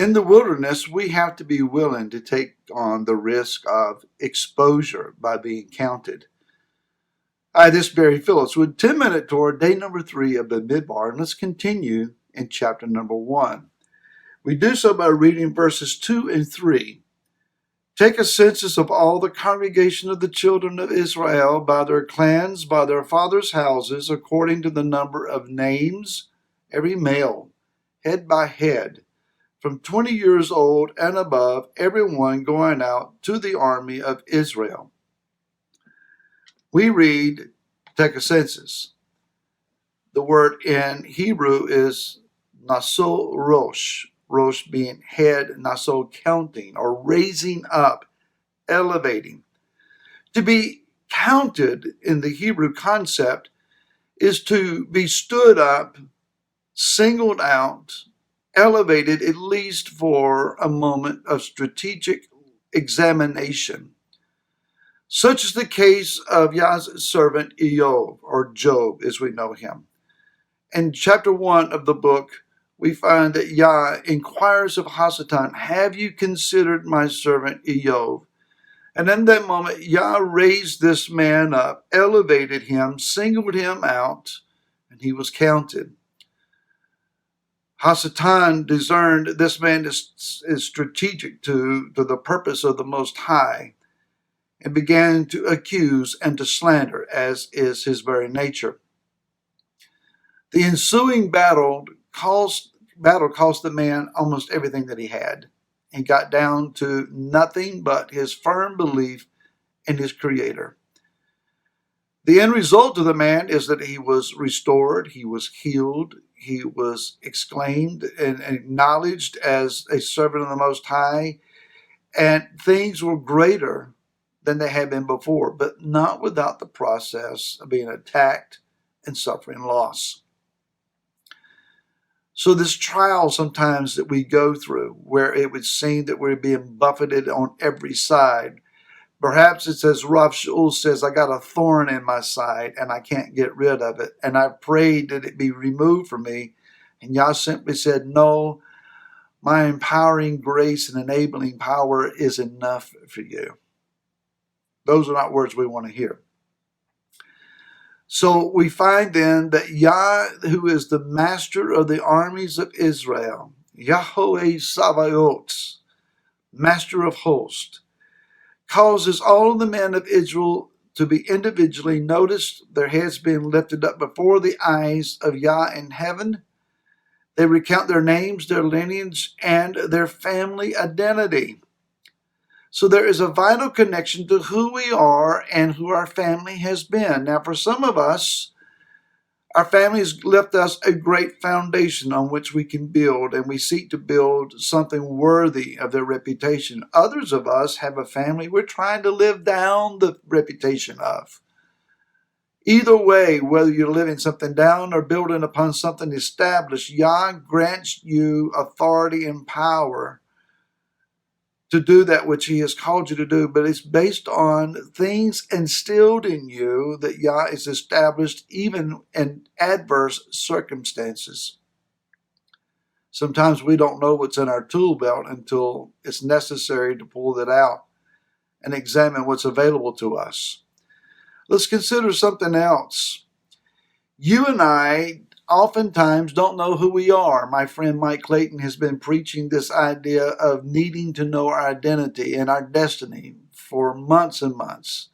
In the wilderness, we have to be willing to take on the risk of exposure by being counted. Hi, this is Barry Phillips with 10-Minute Torah, day number 3 of the Midbar, and let's continue in chapter number 1. We do so by reading verses 2 and 3. Take a census of all the congregation of the children of Israel by their clans, by their fathers' houses, according to the number of names, every male, head by head, from 20 years old and above, everyone going out to the army of Israel. We read, take a census. The word in Hebrew is naso rosh, rosh being head, naso counting or raising up, elevating. To be counted in the Hebrew concept is to be stood up, singled out, elevated at least for a moment of strategic examination. Such is the case of Yah's servant Job, or Job as we know him. In chapter 1 of the book, we find that Yah inquires of Hasatan, have you considered my servant Job? And in that moment, Yah raised this man up, elevated him, singled him out, and he was counted. Hasatan discerned this man is strategic to the purpose of the Most High, and began to accuse and to slander, as is his very nature. The ensuing battle cost the man almost everything that he had. He got down to nothing but his firm belief in his Creator. The end result of the man is that he was restored, he was healed, he was exclaimed and acknowledged as a servant of the Most High, and things were greater than they had been before, but not without the process of being attacked and suffering loss. So this trial sometimes that we go through, where it would seem that we're being buffeted on every side, perhaps it's as Rav Shaul says, I got a thorn in my side and I can't get rid of it, and I prayed that it be removed from me, and Yah simply said, no, my empowering grace and enabling power is enough for you. Those are not words we want to hear. So we find then that Yah, who is the master of the armies of Israel, Yahweh Tz'va'ot, master of hosts, causes all of the men of Israel to be individually noticed, their heads being lifted up before the eyes of Yah in heaven. They recount their names, their lineage, and their family identity. So there is a vital connection to who we are and who our family has been. Now, for some of us, our families left us a great foundation on which we can build, and we seek to build something worthy of their reputation. Others of us have a family we're trying to live down the reputation of. Either way, whether you're living something down or building upon something established, Yah grants you authority and power to do that which he has called you to do, but it's based on things instilled in you that Yah is established even in adverse circumstances. Sometimes we don't know what's in our tool belt until it's necessary to pull it out and examine what's available to us. Let's consider something else. You and I oftentimes don't know who we are. My friend Mike Clayton has been preaching this idea of needing to know our identity and our destiny for months and months.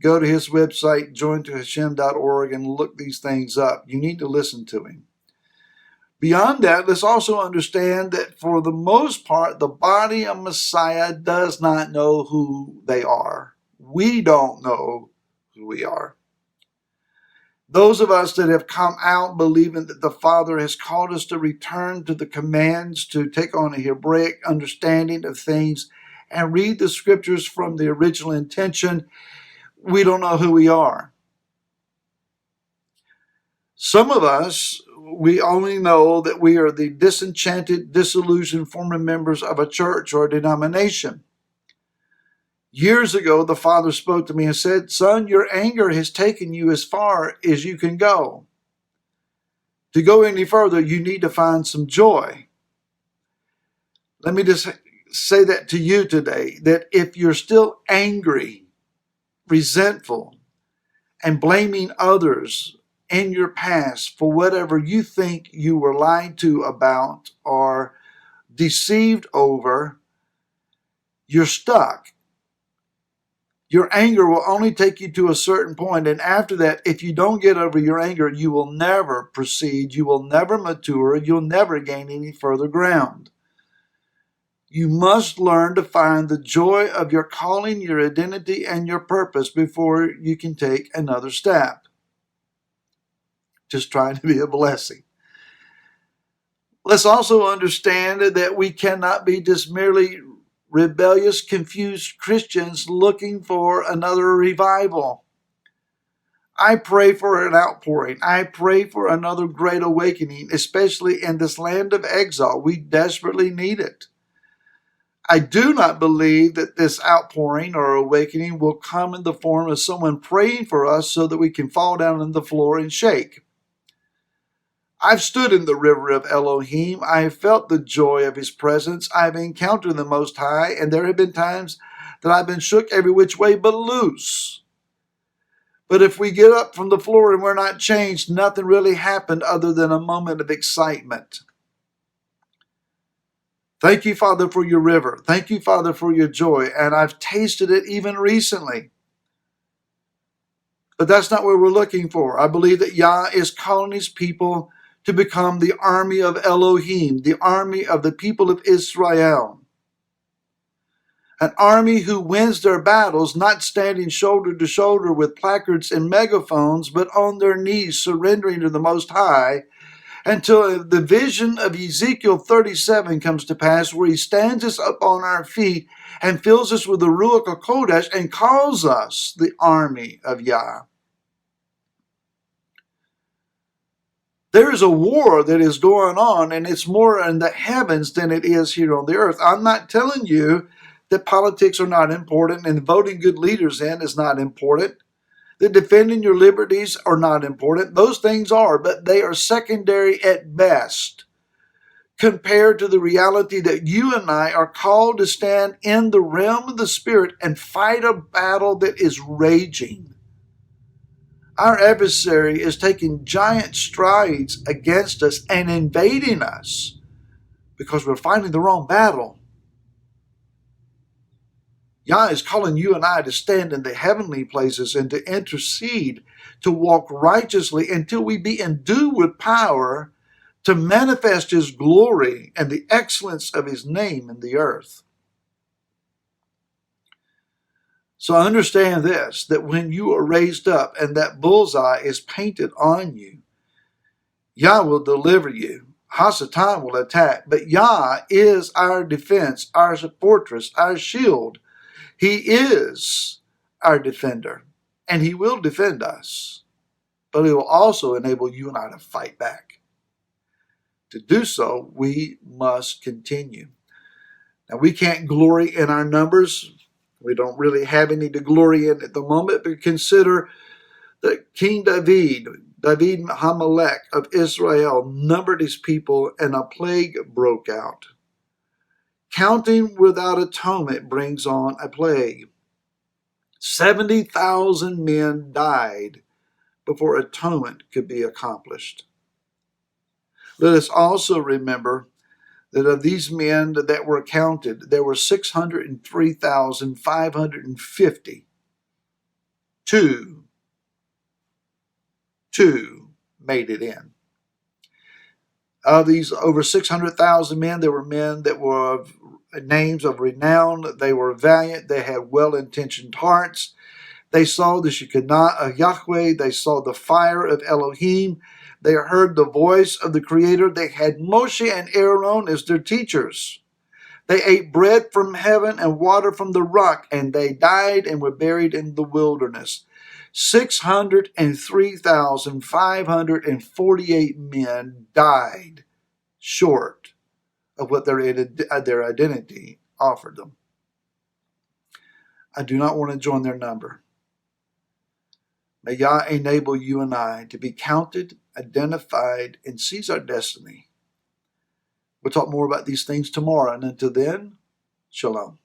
Go to his website, jointohashem.org, and look these things up. You need to listen to him. Beyond that, let's also understand that for the most part, the body of Messiah does not know who they are. We don't know who we are. Those of us that have come out believing that the Father has called us to return to the commands, to take on a Hebraic understanding of things and read the scriptures from the original intention, we don't know who we are. Some of us, we only know that we are the disenchanted, disillusioned former members of a church or a denomination. Years ago, the Father spoke to me and said, son, your anger has taken you as far as you can go. To go any further, you need to find some joy. Let me just say that to you today, that if you're still angry, resentful, and blaming others in your past for whatever you think you were lied to about or deceived over, you're stuck. Your anger will only take you to a certain point, and after that, if you don't get over your anger, you will never proceed, you will never mature, you'll never gain any further ground. You must learn to find the joy of your calling, your identity, and your purpose before you can take another step. Just trying to be a blessing. Let's also understand that we cannot be just merely rebellious, confused Christians looking for another revival. I pray for an outpouring. I pray for another great awakening, especially in this land of exile. We desperately need it. I do not believe that this outpouring or awakening will come in the form of someone praying for us so that we can fall down on the floor and shake. I've stood in the river of Elohim. I have felt the joy of his presence. I've encountered the Most High, and there have been times that I've been shook every which way but loose. But if we get up from the floor and we're not changed, nothing really happened other than a moment of excitement. Thank you, Father, for your river. Thank you, Father, for your joy. And I've tasted it even recently. But that's not what we're looking for. I believe that Yah is calling his people to become the army of Elohim, the army of the people of Israel. An army who wins their battles, not standing shoulder to shoulder with placards and megaphones, but on their knees, surrendering to the Most High, until the vision of Ezekiel 37 comes to pass, where he stands us up on our feet and fills us with the Ruach HaKodesh and calls us the army of Yah. There is a war that is going on, and it's more in the heavens than it is here on the earth. I'm not telling you that politics are not important and voting good leaders in is not important, that defending your liberties are not important. Those things are, but they are secondary at best compared to the reality that you and I are called to stand in the realm of the Spirit and fight a battle that is raging. Our adversary is taking giant strides against us and invading us because we're fighting the wrong battle. Yah is calling you and I to stand in the heavenly places and to intercede, to walk righteously until we be endued with power to manifest his glory and the excellence of his name in the earth. So understand this, that when you are raised up and that bullseye is painted on you, Yah will deliver you. Hasatan will attack, but Yah is our defense, our fortress, our shield. He is our defender, and he will defend us, but he will also enable you and I to fight back. To do so, we must continue. Now, we can't glory in our numbers. We don't really have any to glory in at the moment, but consider that King David Hamelech of Israel, numbered his people and a plague broke out. Counting without atonement brings on a plague. 70,000 men died before atonement could be accomplished. Let us also remember that of these men that were counted, there were 603,550. Two made it in. Of these over 600,000 men, there were men that were of names of renown. They were valiant. They had well-intentioned hearts. They saw the Shekinah of Yahweh. They saw the fire of Elohim. They heard the voice of the Creator. They had Moshe and Aaron as their teachers. They ate bread from heaven and water from the rock, and they died and were buried in the wilderness. 603,548 men died short of what their identity offered them. I do not want to join their number. May Yah enable you and I to be counted, identified, and seize our destiny. We'll talk more about these things tomorrow. And until then, shalom.